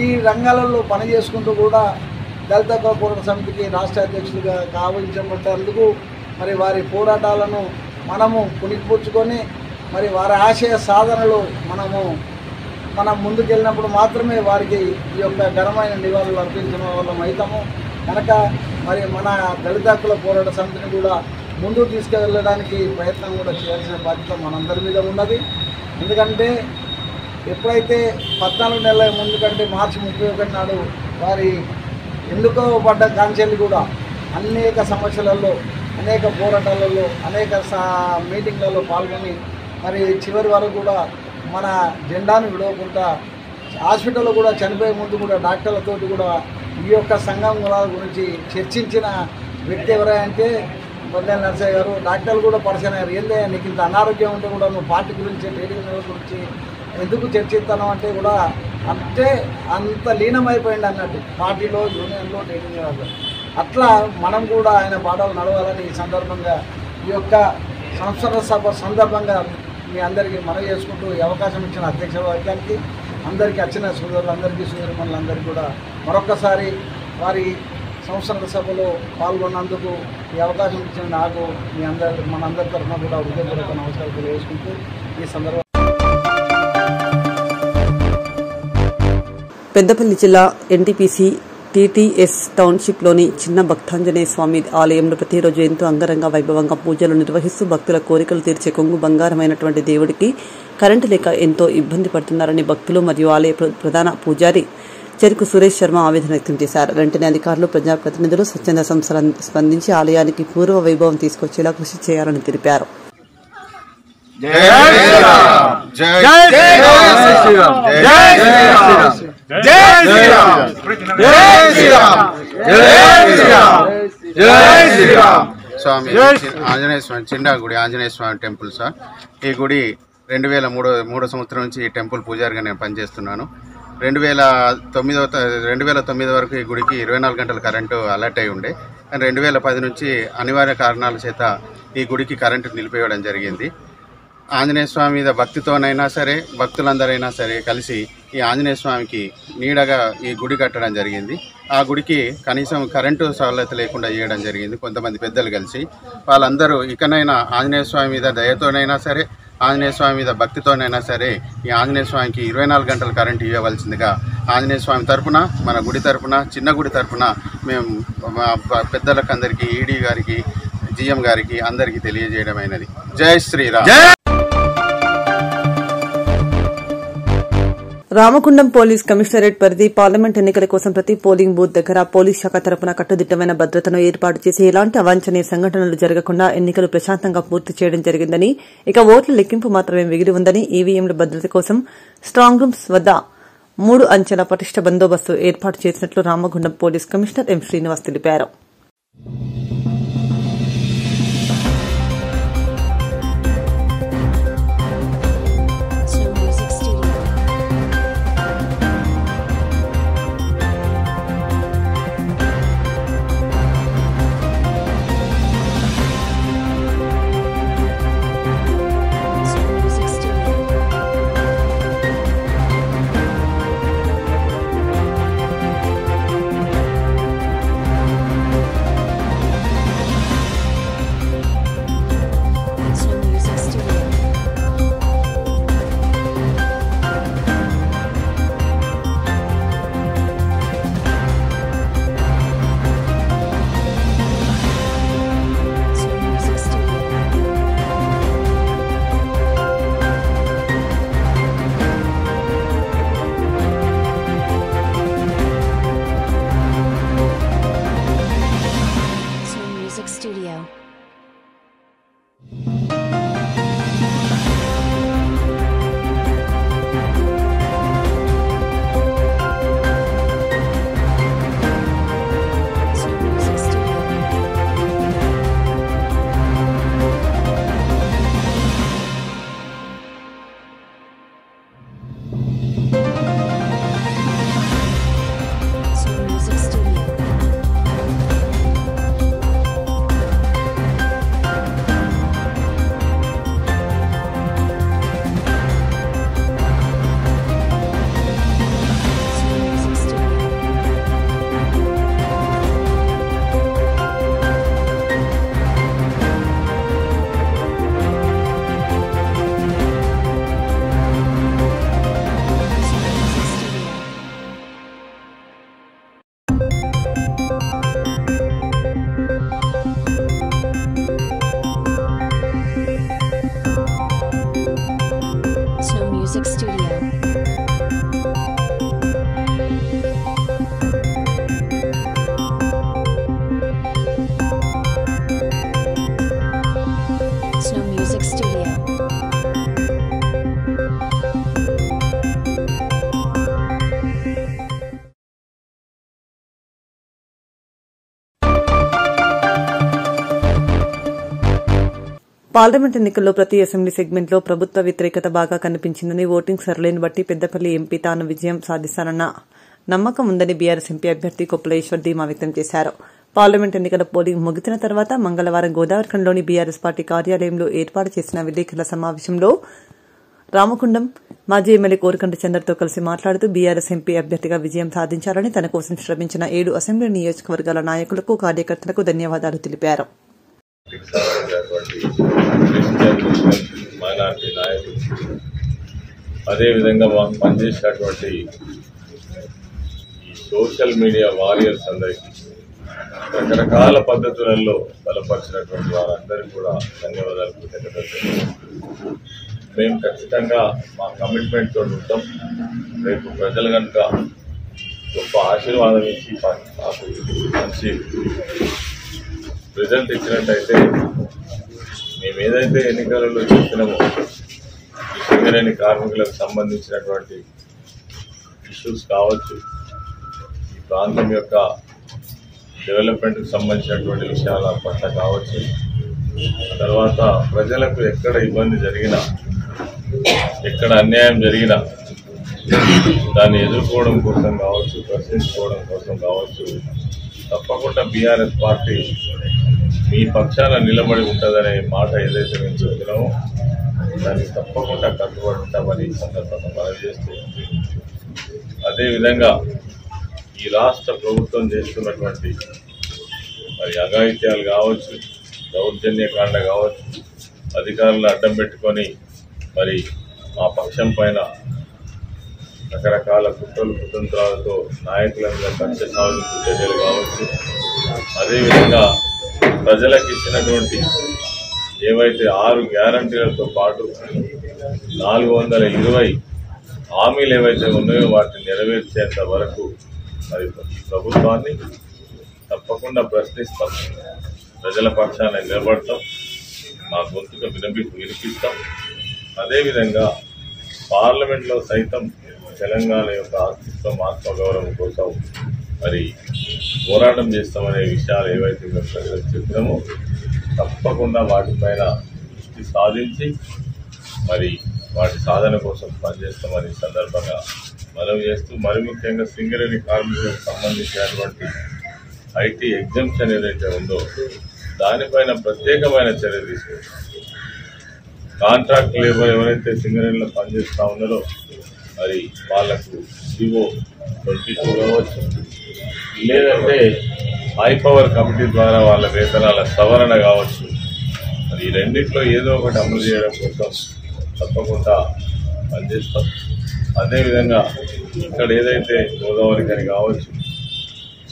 ఈ రంగాలలో పనిచేసుకుంటూ కూడా దళిత హక్కుల పోరాట సమితికి రాష్ట్ర అధ్యక్షులుగా కావించబడ్డందుకు మరి వారి పోరాటాలను మనము పుణికిపుచ్చుకొని మరి వారి ఆశయ సాధనలో మనం ముందుకెళ్ళినప్పుడు మాత్రమే వారికి ఈ యొక్క ఘనమైన నివాళులు అర్పించడం వల్ల అవుతాము. కనుక మరి మన దళిత హక్కుల పోరాట సమితిని కూడా ముందుకు తీసుకెళ్ళడానికి ప్రయత్నం కూడా చేయాల్సిన బాధ్యత మనందరి మీద ఉన్నది. ఎందుకంటే ఎప్పుడైతే 14 నెలల ముందు కంటే మార్చి 31 నాడు వారి ఎన్నుకోబడ్డ కాంచెల్లి కూడా అనేక సమస్యలలో, అనేక పోరాటాలలో, అనేక మీటింగ్లలో పాల్గొని మరి చివరి వరకు కూడా మన జెండాను విడవకుండా హాస్పిటల్లో కూడా చనిపోయే ముందు కూడా డాక్టర్లతోటి కూడా ఈ యొక్క సంఘం గురించి చర్చించిన వ్యక్తి ఎవరంటే బందెల నరసయ్య గారు. డాక్టర్లు కూడా పరిచయం అయ్యారు. ఏందే నీకు ఇంత అనారోగ్యం ఉంటే కూడా నువ్వు పార్టీ గురించి, ట్రేడ్ యూనియన్ గురించి ఎందుకు చర్చిస్తాను అంటే కూడా అంత లీనమైపోయింది అన్నట్టు పార్టీలో, యూనియన్లో, ట్రేడ్ యూనియన్లో. అట్లా మనం కూడా ఆయన బాటలు నడవాలని ఈ సందర్భంగా ఈ యొక్క సంవత్సర సభ సందర్భంగా మీ అందరికీ మనవి చేసుకుంటూ ఈ అవకాశం ఇచ్చిన అధ్యక్ష వర్గానికి, అందరికీ వచ్చిన సోదరులందరికీ, సోదరిమణులందరికీ కూడా మరొక్కసారి వారి సంవత్సర సభలో పాల్గొన్నందుకు ఈ అవకాశం ఇచ్చిన నాకు మనందరి తరఫున కూడా హృదయపూర్వక నమస్కారాలు తెలియజేసుకుంటూ ఈ సందర్భంగా పెద్దపల్లి జిల్లా ఎన్టీపీసీ టీటీఎస్ టౌన్షిప్లోని చిన్న భక్తాంజనేయ స్వామి ఆలయంలో ప్రతిరోజు ఎంతో అంగరంగ వైభవంగా పూజలు నిర్వహిస్తూ భక్తుల కోరికలు తీర్చే కొంగు బంగారమైనటువంటి దేవుడికి కరెంటు లేక ఎంతో ఇబ్బంది పడుతున్నారని భక్తులు మరియు ఆలయ ప్రధాన పూజారి చెరుకు సురేష్ శర్మ ఆవేదన వ్యక్తం చేశారు. వెంటనే అధికారులు, ప్రజాప్రతినిధులు, స్వచ్ఛంద సంస్థలు స్పందించి ఆలయానికి పూర్వ వైభవం తీసుకొచ్చేలా కృషి చేయాలని తెలిపారు. స్వామి ఆంజనేయ స్వామి చిన్నగుడి ఆంజనేయ స్వామి టెంపుల్ సార్. ఈ గుడి 2003 సంవత్సరం నుంచి ఈ టెంపుల్ పూజారిగా నేను పనిచేస్తున్నాను. 2009 వరకు ఈ గుడికి 24 గంటల కరెంటు అలర్ట్ అయి ఉండే. కానీ 2010 నుంచి అనివార్య కారణాల చేత ఈ గుడికి కరెంటు నిలిపివేయడం జరిగింది. ఆంజనేయ స్వామి మీద భక్తితోనైనా సరే, భక్తులందరైనా సరే కలిసి ఈ ఆంజనేయ స్వామికి నీడగా ఈ గుడి కట్టడం జరిగింది. ఆ గుడికి కనీసం కరెంటు సౌలత లేకుండా చేయడం జరిగింది. కొంతమంది పెద్దలు కలిసి వాళ్ళందరూ ఇకనైనా ఆంజనేయ స్వామి మీద దయతోనైనా సరే, ఆంజనేయ స్వామి మీద భక్తితోనైనా సరే ఈ ఆంజనేయ స్వామికి 24 గంటల కరెంటు ఇవ్వవలసిందిగా ఆంజనేయ స్వామి తరఫున, మన గుడి తరఫున, చిన్న గుడి తరఫున మేము పెద్దలకు అందరికీ, ఈడీ గారికి, జిఎం గారికి అందరికీ తెలియజేయడమైనది. జై శ్రీరామ్. రామగుండం పోలీస్ కమిషనరేట్ పరిధి పార్లమెంట్ ఎన్నికల కోసం ప్రతి పోలింగ్ బూత్ దగ్గర పోలీస్ శాఖ తరపున కట్టుదిట్టమైన భద్రతను ఏర్పాటు చేసి ఎలాంటి అవాంఛనీయ సంఘటనలు జరగకుండా ఎన్నికలు ప్రశాంతంగా పూర్తి చేయడం జరిగిందని, ఇక ఓట్ల లెక్కింపు మాత్రమే మిగిలి ఉందని, ఈవీఎంల భద్రత కోసం స్ట్రాంగ్ రూమ్స్ వద్ద 3 అంచెల పటిష్ట బందోబస్తు ఏర్పాటు చేసినట్లు Ramagundam police commissioner M Srinivas తెలిపారు. Music Studio. Snow Music Studio. Snow Music Studio. Parliament ఎన్నికల్లో ప్రతి అసెంబ్లీ సెగ్మెంట్లో ప్రభుత్వ వ్యతిరేకత బాగా కనిపించిందని, ఓటింగ్ సరళిని బట్టి పెద్దపల్లి ఎంపీ తాను విజయం సాధిస్తానన్న నమ్మకం ఉందని బీఆర్ఎస్ ఎంపీ అభ్యర్థి కొప్పులేశ్వర్ ధీమా వ్యక్తం చేశారు. పార్లమెంట్ ఎన్నికల పోలింగ్ ముగిసిన తర్వాత మంగళవారం గోదావరిఖండ్లోని బీఆర్ఎస్ పార్టీ కార్యాలయంలో ఏర్పాటు చేసిన విలేకరుల సమావేశంలో రామకుండం మాజీ ఎమ్మెల్యే కోరుకంటి చంద్రతో కలిసి మాట్లాడుతూ బీఆర్ఎస్ ఎంపీ అభ్యర్థిగా విజయం సాధించాలని, తన కోసం శ్రమించిన 7 అసెంబ్లీ నియోజకవర్గాల నాయకులకు, కార్యకర్తలకు ధన్యవాదాలు తెలిపారు. మైనార్టీ నాయకులు, అదేవిధంగా మాకు పనిచేసినటువంటి ఈ సోషల్ మీడియా వారియర్స్ అందరికీ రకరకాల పద్ధతులలో బలపరిచినటువంటి వారందరికీ కూడా ధన్యవాదాలు, కృతజ్ఞతలు. మేము ఖచ్చితంగా మా కమిట్మెంట్ తోటి ఉంటాం. రేపు ప్రజలు కనుక గొప్ప ఆశీర్వాదం ఇచ్చి మాకు మంచి రిజల్ట్ ఇచ్చినట్టయితే మేము ఏదైతే ఎన్నికలలో చెప్పినామో ఈ సింగరేణి కార్మికులకు సంబంధించినటువంటి ఇష్యూస్ కావచ్చు, ఈ ప్రాంతం యొక్క డెవలప్మెంట్కి సంబంధించినటువంటి విషయాల పట్ల కావచ్చు, తర్వాత ప్రజలకు ఎక్కడ ఇబ్బంది జరిగినా, ఎక్కడ అన్యాయం జరిగినా దాన్ని ఎదుర్కోవడం కోసం కావచ్చు, ప్రశ్నించుకోవడం కోసం కావచ్చు, తప్పకుండా బీఆర్ఎస్ పార్టీ మీ పక్షాన నిలబడి ఉంటుందనే మాట ఏదైతే మేము చెప్పినామో దానికి తప్పకుండా కట్టుబడి ఉంటామని సందర్భంగా మనం చేస్తూ, అదేవిధంగా ఈ రాష్ట్ర ప్రభుత్వం చేస్తున్నటువంటి మరి అఘాయిత్యాలు కావచ్చు, దౌర్జన్యకాండ కావచ్చు, అధికారులను అడ్డం పెట్టుకొని మరి మా పక్షం పైన రకరకాల కుతంత్రాలతో నాయకుల మీద కక్ష సాధింపు చర్యలు కావచ్చు, అదేవిధంగా ప్రజలకు ఇచ్చినటువంటి ఏవైతే 6 గ్యారంటీలతో పాటు 420 హామీలు ఏవైతే ఉన్నాయో వాటిని నెరవేర్చేంత వరకు మరి ప్రభుత్వాన్ని తప్పకుండా ప్రశ్నిస్తాం, ప్రజల పక్షాన నిలబడతాం, మా గొంతుగా వినిపిస్తాం. అదేవిధంగా పార్లమెంట్లో సైతం తెలంగాణ యొక్క అస్తిత్వం, ఆత్మగౌరవం కోసం మరి పోరాటం చేస్తామనే విషయాలు ఏవైతే మేము ప్రజలకు చెప్పినామో తప్పకుండా వాటిపైన దృష్టి సాధించి మరి వాటి సాధన కోసం పనిచేస్తామని సందర్భంగా మనవి చేస్తూ, మరి ముఖ్యంగా సింగరేణి కార్మికులకు సంబంధించినటువంటి ఐటీ ఎగ్జంప్షన్ ఏదైతే ఉందో దానిపైన ప్రత్యేకమైన చర్య తీసుకుంటాం. కాంట్రాక్ట్ లేబర్ ఎవరైతే సింగరేణిలో పనిచేస్తూ ఉన్నారో మరి వాళ్లకు జీవో 22 కావచ్చు, లేదంటే హై పవర్ కమిటీ ద్వారా వాళ్ళ వేతనాల సవరణ కావచ్చు, మరి ఈ రెండింటిలో ఏదో ఒకటి అమలు చేయడం కోసం తప్పకుండా పనిచేస్తాం. అదేవిధంగా ఇక్కడ ఏదైతే గోదావరి కానీ కావచ్చు,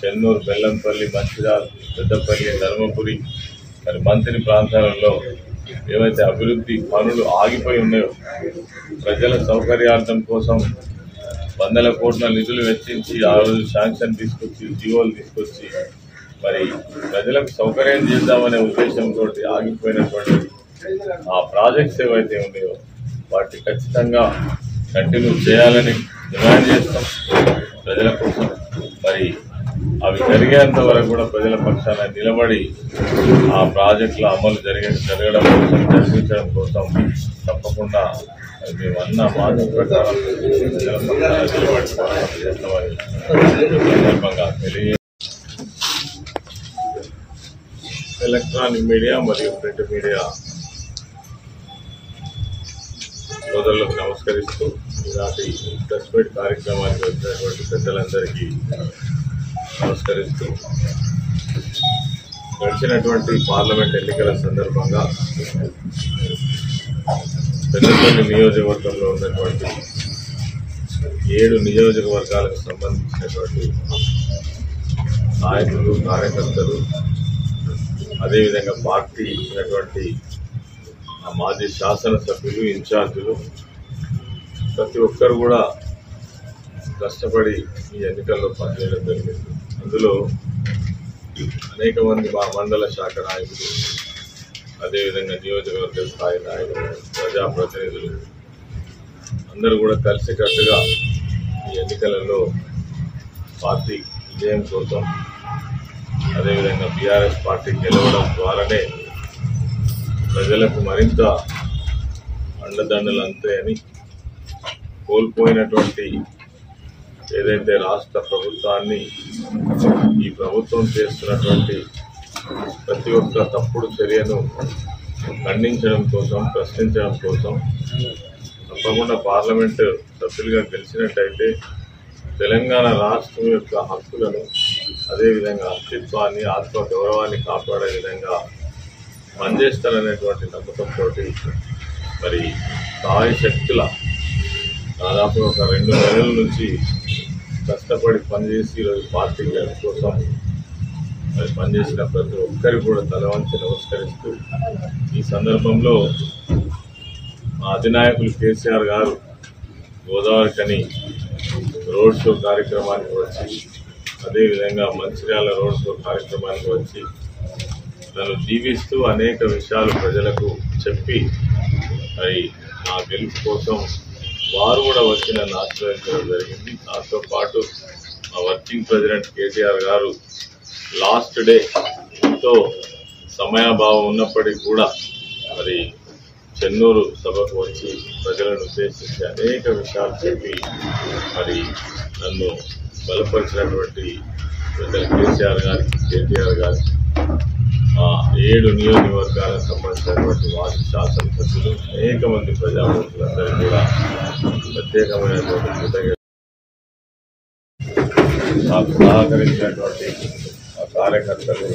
చెన్నూరు, బెల్లంపల్లి, మంచిర్యాల, పెద్దపల్లి, ధర్మపురి మరి మంత్రి ప్రాంతాలలో ఏవైతే అభివృద్ధి పనులు ఆగిపోయి ఉన్నాయో ప్రజల సౌకర్యార్థం కోసం 100 కోట్ల నిధులు వెచ్చించి ఆ రోజు శాంక్షన్ తీసుకొచ్చి జీవోలు తీసుకొచ్చి మరి ప్రజలకు సౌకర్యం చేద్దామనే ఉద్దేశంతో ఆగిపోయినటువంటి ఆ ప్రాజెక్ట్స్ ఏవైతే ఉన్నాయో వాటిని ఖచ్చితంగా కంటిన్యూ చేయాలని డిమాండ్ చేస్తాం ప్రజల కోసం. మరి అవి జరిగేంత వరకు కూడా ప్రజల పక్షాన నిలబడి ఆ ప్రాజెక్టుల అమలు జరగడం కోసం జరిపించడం కోసం తప్పకుండా మేము అన్న మాట ప్రకారం ప్రజల పక్షాన నిలబడి చేస్తామని సందర్భంగా తెలియ. ఎలక్ట్రానిక్ మీడియా మరియు ప్రింట్ మీడియా సోదరులకు నమస్కరిస్తూ ఈనాటి ప్రెస్ మీట్ కార్యక్రమానికి వచ్చినటువంటి పెద్దలందరికీ నమస్కరిస్తూ గడిచినటువంటి పార్లమెంట్ ఎన్నికల సందర్భంగా పెద్దపల్లి నియోజకవర్గంలో ఉన్నటువంటి 7 నియోజకవర్గాలకు సంబంధించినటువంటి నాయకులు కార్యకర్తలు అదేవిధంగా పార్టీ ఇచ్చినటువంటి మాజీ శాసనసభ్యులు ఇన్ఛార్జీలు ప్రతి ఒక్కరు కూడా కష్టపడి ఈ ఎన్నికల్లో పనిచేయడం జరిగింది. అందులో అనేక మంది మా మండల శాఖ నాయకులు అదేవిధంగా నియోజకవర్గ స్థాయి నాయకులు ప్రజాప్రతినిధులు అందరూ కూడా కలిసికట్టుగా ఈ ఎన్నికలలో పార్టీ విజయం కోసం అదేవిధంగా బీఆర్ఎస్ పార్టీ గెలవడం ద్వారానే ప్రజలకు మరింత అండదండలు అంతాయని కోల్పోయినటువంటి ఏదైతే రాష్ట్ర ప్రభుత్వాన్ని ఈ ప్రభుత్వం చేస్తున్నటువంటి ప్రతి ఒక్క తప్పుడు చర్యను ఖండించడం కోసం ప్రశ్నించడం కోసం తప్పకుండా పార్లమెంటు సభ్యులుగా గెలిచినట్టయితే తెలంగాణ రాష్ట్రం యొక్క హక్కులను అదేవిధంగా అస్తిత్వాన్ని ఆత్మగౌరవాన్ని కాపాడే విధంగా పనిచేస్తారనేటువంటి నమ్మకంతో మరి స్థాయి శక్తుల దాదాపు ఒక 2 నెలల నుంచి కష్టపడి పనిచేసి ఈరోజు పార్టీ గెలుపు కోసం మరి పనిచేసిన ప్రతి ఒక్కరికి కూడా తల వంచి నమస్కరిస్తూ ఈ సందర్భంలో మా అధినాయకులు కేసీఆర్ గారు గోదావరికని రోడ్ షో కార్యక్రమానికి వచ్చి అదేవిధంగా మంచిర్యాల రోడ్ షో కార్యక్రమానికి వచ్చి నన్ను దీవిస్తూ అనేక విషయాలు ప్రజలకు చెప్పి మరి నా గెలుపు కోసం వారు కూడా వచ్చి నన్ను ఆశీర్వదించడం జరిగింది. నాతో పాటు మా వర్కింగ్ ప్రెసిడెంట్ కేటీఆర్ గారు లాస్ట్ డే ఎంతో సమయాభావం ఉన్నప్పటికీ కూడా మరి చెన్నూరు సభకు వచ్చి ప్రజలను ఉద్దేశించి అనేక విషయాలు చెప్పి మరి నన్ను బలపరిచినటువంటి పెద్దలు కేసీఆర్ గారికి కేటీఆర్ గారికి 7 నియోజకవర్గాలకు సంబంధించినటువంటి మాజీ శాసనసభ్యులు అనేక మంది ప్రజాప్రతినిధులందరూ కూడా ప్రత్యేకమైనటువంటి కృతజ్ఞతలు నాకు సహకరించినటువంటి కార్యకర్తలు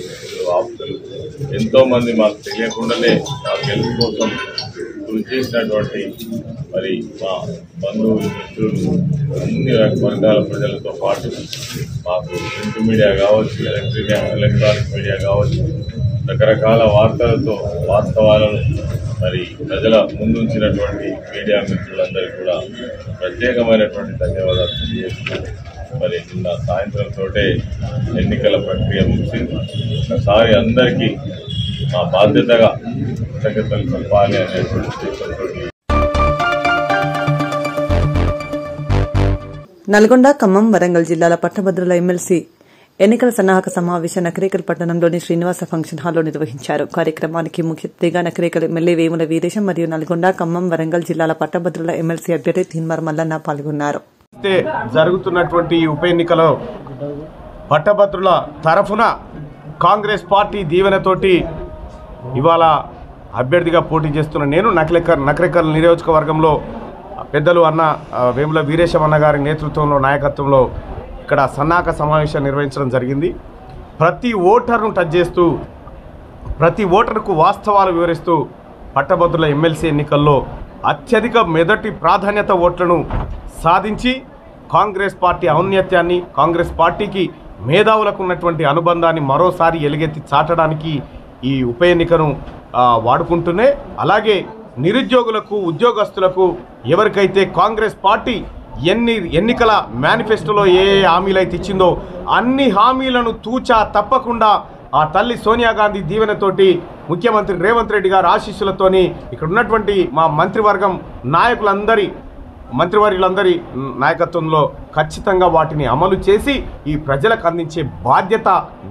ఆప్తులు ఎంతో మంది మాకు తెలియకుండానే మా గెలుపు కోసం కృషి చేసినటువంటి మరి మా బంధువులు మిత్రులు అన్ని వర్గాల ప్రజలతో పాటు మాకు ప్రింట్ మీడియా కావచ్చు ఎలక్ట్రానిక్ మీడియా కావచ్చు రకరకాల వార్తలతో వాస్తవాలను మరి ప్రజల ముందుంచినటువంటి మీడియా మిత్రులందరికీ కూడా ప్రత్యేకమైనటువంటి ధన్యవాదాలు తెలియజేస్తున్నాను. మరి నిన్న సాయంత్రం తోటే ఎన్నికల ప్రక్రియ ముగిసింది. ఒకసారి అందరికీ మా బాధ్యతగా కృతజ్ఞతలు చెప్పాలి అనేటువంటి ఉద్దేశంతో నల్గొండ, ఖమ్మం, వరంగల్ జిల్లాల పట్టభద్రుల ఎమ్మెల్సీ ఎన్నికల సన్నాహక సమావేశం నకరేకల్ పట్టణంలోని శ్రీనివాస ఫంక్షన్ హాల్లో నిర్వహించారు. కార్యక్రమానికి ముఖ్య అతిథిగా నకరేకల్ ఎమ్మెల్యే వేముల వీరేశం మరియు నల్గొండ, ఖమ్మం, వరంగల్ జిల్లాల పట్టభద్రుల ఎమ్మెల్సీ అభ్యర్థి తీన్మార్ మల్లన్న పాల్గొన్నారు. జరుగుతున్నటువంటి ఉప ఎన్నికలో పట్టభద్రుల తరఫున కాంగ్రెస్ పార్టీ దీవెనతోటి ఇవాళ అభ్యర్థిగా పోటీ చేస్తున్న నేను నకరేకల్ నియోజకవర్గంలో పెద్దలు అన్న వేముల వీరేశం అన్న గారి నేతృత్వంలో నాయకత్వంలో ఇక్కడ సన్నాహక సమావేశం నిర్వహించడం జరిగింది. ప్రతి ఓటర్ను టచ్ చేస్తూ ప్రతి ఓటర్కు వాస్తవాలు వివరిస్తూ పట్టభద్రుల ఎమ్మెల్సీ ఎన్నికల్లో అత్యధిక మొదటి ప్రాధాన్యత ఓట్లను సాధించి కాంగ్రెస్ పార్టీ ఔన్నత్యాన్ని కాంగ్రెస్ పార్టీకి మేధావులకు ఉన్నటువంటి అనుబంధాన్ని మరోసారి ఎలుగెత్తి చాటడానికి ఈ ఉప ఎన్నికను వాడుకుంటూనే అలాగే నిరుద్యోగులకు ఉద్యోగస్తులకు ఎవరికైతే కాంగ్రెస్ పార్టీ ఎన్నికల మేనిఫెస్టోలో ఏ హామీలు అయితే ఇచ్చిందో అన్ని హామీలను తూచా తప్పకుండా ఆ తల్లి సోనియా గాంధీ దీవెనతోటి ముఖ్యమంత్రి రేవంత్ రెడ్డి గారు ఆశీస్సులతోని ఇక్కడ ఉన్నటువంటి మా మంత్రివర్యులందరి నాయకత్వంలో ఖచ్చితంగా వాటిని అమలు చేసి ఈ ప్రజలకు అందించే బాధ్యత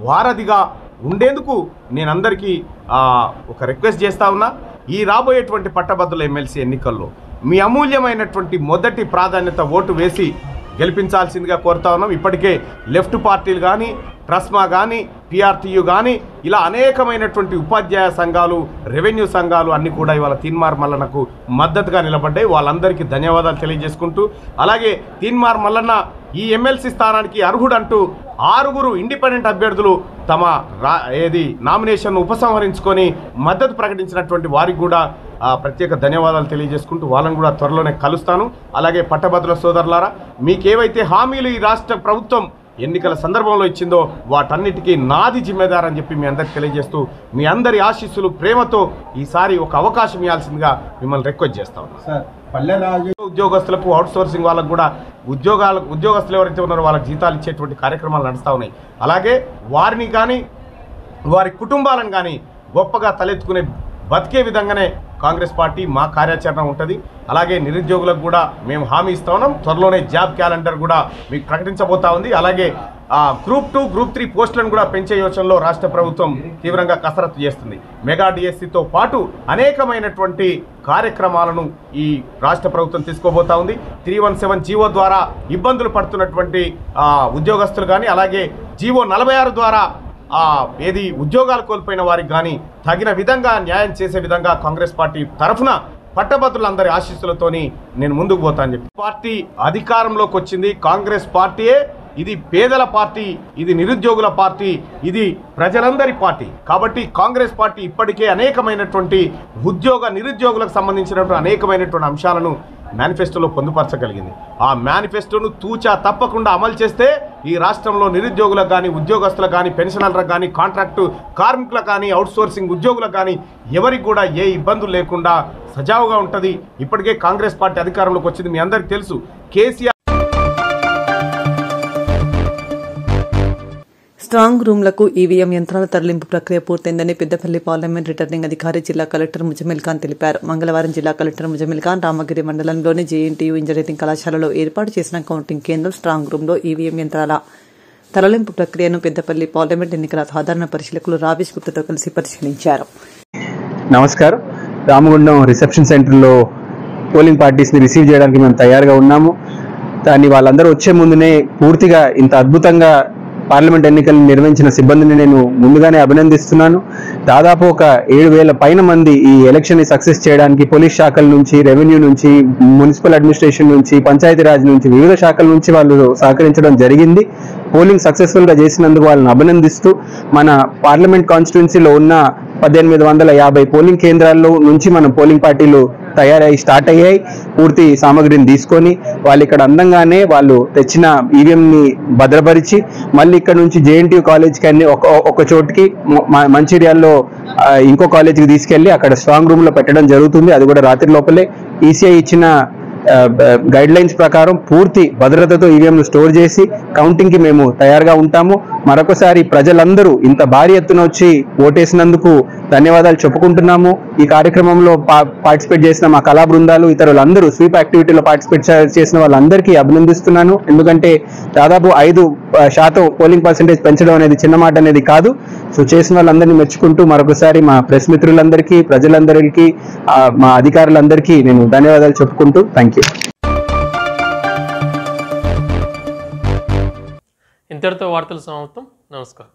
వారధిగా ఉండేందుకు నేను అందరికీ ఒక రిక్వెస్ట్ చేస్తా ఉన్నా. ఈ రాబోయేటువంటి పట్టభద్రుల ఎమ్మెల్సీ ఎన్నికల్లో మీ అమూల్యమైనటువంటి మొదటి ప్రాధాన్యత ఓటు వేసి గెలిపించాల్సిందిగా కోరుతా ఉన్నాం. ఇప్పటికే లెఫ్ట్ పార్టీలు కానీ, ట్రస్మా కానీ, పిఆర్టీయు కానీ ఇలా అనేకమైనటువంటి ఉపాధ్యాయ సంఘాలు, రెవెన్యూ సంఘాలు అన్నీ కూడా ఇవాళ తీన్మార్ మల్లన్నకు మద్దతుగా నిలబడ్డాయి. వాళ్ళందరికీ ధన్యవాదాలు తెలియజేసుకుంటూ, అలాగే తీన్మార్ మల్లన్న ఈ ఎమ్మెల్సీ స్థానానికి అర్హుడంటూ 6 ఇండిపెండెంట్ అభ్యర్థులు తమ నామినేషన్ను ఉపసంహరించుకొని మద్దతు ప్రకటించినటువంటి వారికి కూడా ప్రత్యేక ధన్యవాదాలు తెలియజేసుకుంటూ వాళ్ళని కూడా త్వరలోనే కలుస్తాను. అలాగే పట్టభద్రుల సోదరులారా, మీకేవైతే హామీలు ఈ రాష్ట్ర ప్రభుత్వం ఎన్నికల సందర్భంలో ఇచ్చిందో వాటన్నిటికీ నాది జిమ్మేదార్ అని చెప్పి మీ అందరికి తెలియజేస్తూ మీ అందరి ఆశీస్సులు ప్రేమతో ఈసారి ఒక అవకాశం ఇవ్వాల్సిందిగా మిమ్మల్ని రిక్వెస్ట్ చేస్తా ఉన్నాను. ఉద్యోగస్తులకు అవుట్సోర్సింగ్ వాళ్ళకు కూడా ఉద్యోగస్తులు ఎవరైతే ఉన్నారో వాళ్ళకి జీతాలు ఇచ్చేటువంటి కార్యక్రమాలు నడుస్తూ ఉన్నాయి. అలాగే వారిని కానీ వారి కుటుంబాలను కానీ గొప్పగా తలెత్తుకునే బతికే విధంగానే కాంగ్రెస్ పార్టీ మా కార్యాచరణ ఉంటుంది. అలాగే నిరుద్యోగులకు కూడా మేము హామీ ఇస్తా ఉన్నాం. త్వరలోనే జాబ్ క్యాలెండర్ కూడా మీకు ప్రకటించబోతా ఉంది. అలాగే గ్రూప్ 2, గ్రూప్ 3 పోస్టులను కూడా పెంచే యోచనలో రాష్ట్ర ప్రభుత్వం తీవ్రంగా కసరత్తు చేస్తుంది. మెగా డిఎస్సితో పాటు అనేకమైనటువంటి కార్యక్రమాలను ఈ రాష్ట్ర ప్రభుత్వం తీసుకోబోతా ఉంది. 317 జీవో ద్వారా ఇబ్బందులు పడుతున్నటువంటి ఉద్యోగస్తులు కానీ, అలాగే జీవో 46 ద్వారా ఉద్యోగాలు కోల్పోయిన వారికి కానీ తగిన విధంగా న్యాయం చేసే విధంగా కాంగ్రెస్ పార్టీ తరఫున పట్టభద్రులందరి ఆశీస్సులతోని నేను ముందుకు పోతా అని చెప్పి పార్టీ అధికారంలోకి వచ్చింది. కాంగ్రెస్ పార్టీయే. ఇది పేదల పార్టీ, ఇది నిరుద్యోగుల పార్టీ, ఇది ప్రజలందరి పార్టీ. కాబట్టి కాంగ్రెస్ పార్టీ ఇప్పటికే అనేకమైనటువంటి నిరుద్యోగులకు సంబంధించినటువంటి అనేకమైనటువంటి అంశాలను మేనిఫెస్టోలో పొందుపరచగలిగింది. ఆ మేనిఫెస్టోను తూచా తప్పకుండా అమలు చేస్తే ఈ రాష్ట్రంలో నిరుద్యోగులకు కానీ, ఉద్యోగస్తులకు కానీ, పెన్షనర్లకు కానీ, కాంట్రాక్టు కార్మికులకు కానీ, అవుట్సోర్సింగ్ ఉద్యోగులకు కానీ ఎవరికి కూడా ఏ ఇబ్బందులు లేకుండా సజావుగా ఉంటుంది. ఇప్పటికే కాంగ్రెస్ పార్టీ అధికారంలోకి వచ్చింది. మీ అందరికీ తెలుసు. కేసీఆర్ స్ట్రాంగ్ రూమ్లకు ఈవీఎం యంత్రాల తరలింపు ప్రక్రియ పూర్తయిందని పెద్దపల్లి పార్లమెంట్ రిటర్నింగ్ అధికారి జిల్లా కలెక్టర్ ముజమిల్ ఖాన్ తెలిపారు. మంగళవారం జిల్లా కలెక్టర్ ముజమిల్ ఖాన్ రామగిరి మండలంలోని జేఎన్టీయూ ఇంజనీరింగ్ కళాశాలలో ఏర్పాటు చేసిన కౌంటింగ్ కేంద్రం స్ట్రాంగ్ రూమ్లో ఈవీఎం యంత్రాల తరలింపు ప్రక్రియను పెద్దపల్లి పార్లమెంట్ ఎన్నికల సాధారణ పరిశీలకులు రావేష్ గుప్తాతో కలిసి పరిశీలించారు. నమస్కారం. రామగుండం రిసెప్షన్ సెంటర్లో పోలింగ్ పార్టీస్ని రిసీవ్ చేయడానికి మేము తయారుగా ఉన్నాము. దాన్ని వాళ్ళందరూ వచ్చే ముందునే పూర్తిగా ఇంత అద్భుతంగా పార్లమెంట్ ఎన్నికలు నిర్వహించిన సిబ్బందిని నేను ముందుగానే అభినందిస్తున్నాను. దాదాపు ఒక 7,000 పైన మంది ఈ ఎలక్షన్ ని సక్సెస్ చేయడానికి పోలీస్ శాఖల నుంచి, రెవెన్యూ నుంచి, మున్సిపల్ అడ్మినిస్ట్రేషన్ నుంచి, పంచాయతీరాజ్ నుంచి, వివిధ శాఖల నుంచి వాళ్ళు సహకరించడం జరిగింది. పోలింగ్ సక్సెస్ఫుల్ గా చేసినందుకు వాళ్ళని అభినందిస్తూ మన పార్లమెంట్ కాన్స్టిట్యున్సీలో ఉన్న 1850 పోలింగ్ కేంద్రాల్లో నుంచి మనం పోలింగ్ పార్టీలు స్టార్ట్ అయ్యాయి. పూర్తి సామగ్రిని తీసుకొని వాళ్ళు ఇక్కడ అందంగానే వాళ్ళు తెచ్చిన ఈవీఎంని భద్రపరిచి మళ్ళీ ఇక్కడ నుంచి జేఎన్టీయూ కాలేజ్కి అన్ని ఒక చోటుకి మంచిర్యాల్లో ఇంకో కాలేజ్కి తీసుకెళ్లి అక్కడ స్ట్రాంగ్ రూమ్ లో పెట్టడం జరుగుతుంది. అది కూడా రాత్రి లోపలే ఈసీఐ ఇచ్చిన గైడ్ లైన్స్ ప్రకారం పూర్తి భద్రతతో ఈవీఎంను స్టోర్ చేసి కౌంటింగ్ కి మేము తయారుగా ఉంటాము. మరొకసారి ప్రజలందరూ ఇంత భారీ ఎత్తున వచ్చి ఓటేసినందుకు ధన్యవాదాలు చెప్పుకుంటున్నాము. ఈ కార్యక్రమంలో పార్టిసిపేట్ చేసిన మా కళా బృందాలు, ఇతరులందరూ స్వీప్ యాక్టివిటీలో పార్టిసిపేట్ చేసిన వాళ్ళందరికీ అభినందిస్తున్నాను. ఎందుకంటే దాదాపు 5% పోలింగ్ పర్సెంటేజ్ పెంచడం అనేది చిన్న మాట అనేది కాదు. సో చేసిన వాళ్ళందరినీ మెచ్చుకుంటూ మరొకసారి మా ప్రెస్ మిత్రులందరికీ, ప్రజలందరికీ, మా అధికారులందరికీ నేను ధన్యవాదాలు చెప్పుకుంటూ థ్యాంక్ యూ. ఇంతటితో వార్తలు సమాప్తం. నమస్కారం.